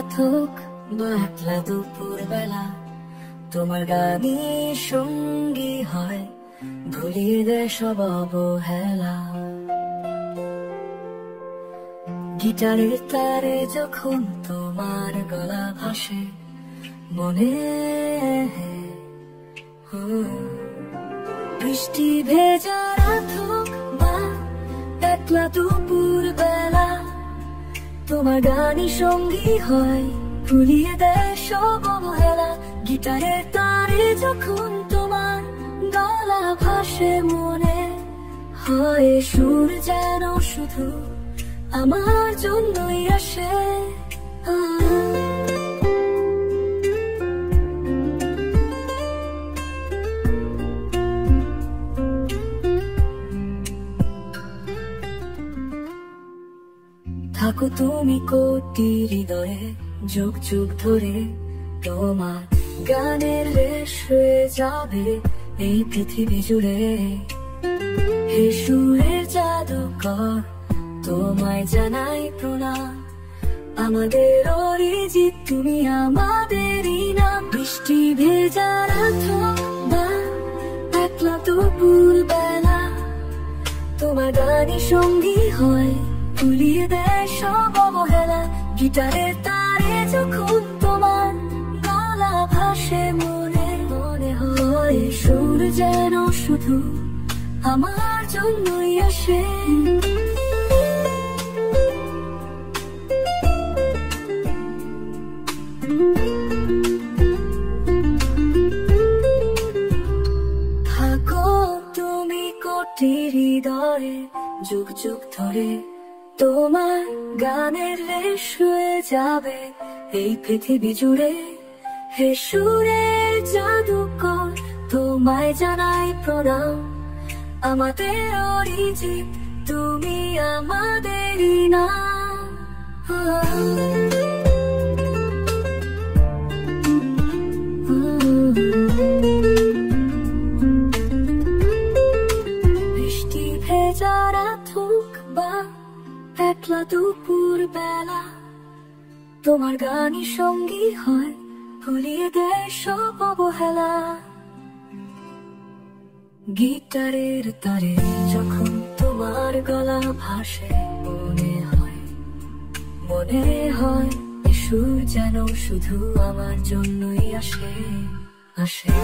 রাত বা একলা দুপুর বেলা তোমার গানই সঙ্গী হয়, ভুলিয়ে দেয় সব অবহেলা। গিটারের তারে যখন তোমার গলা ভাসে মনে, বৃষ্টি ভেজা রাত বা একলা দুপুর বেলা তোমার গানই সঙ্গী হয়, ভুলিয়ে দেয় সব অবহেলা। গিটারের তারে যখন তোমার গলা ভাসে মনে হয়, সুর যেন শুধু আমার জন্যই আসে। থাকো তুমি কোটি হৃদয়ে, যুগ যুগ ধরে তোমার গানের রেশ হয়ে যাবে এই পৃথিবী জুড়ে। হে সুরের জাদুকর, তোমায় জানাই প্রণাম, আমাদের অরিজিৎ তুমি আমাদেরই নাম। বৃষ্টি ভেজা রাত বা একলা দুপুর বেলা তোমার গানই সঙ্গী হয়, ভুলিয়ে দেয় সব অবহেলা। গিটারের তারে যখন তোমার গলা ভাসে মনে, মনে হয় সুর যেন শুধু আমার জন্যই আসে। থাকো তুমি কোটি হৃদয়ে, যুগ যুগ ধরে তোমার গানের রেশ হয়ে যাবে এই পৃথিবী জুড়ে। হে সুরের জাদুকর, তোমায় জানাই প্রণাম, আমাদের অরিজিৎ তুমি আমাদেরই নাম। বৃষ্টি ভেজা রাত বা একলা দুপুর বেলা তোমার গানই সঙ্গী হয়, ভুলিয়ে দেয় সব অবহেলা। গিটারের তারে যখন তোমার গলা ভাসে মনে হয়, মনে হয় সুর যেন শুধু আমার জন্যই আসে, আসে।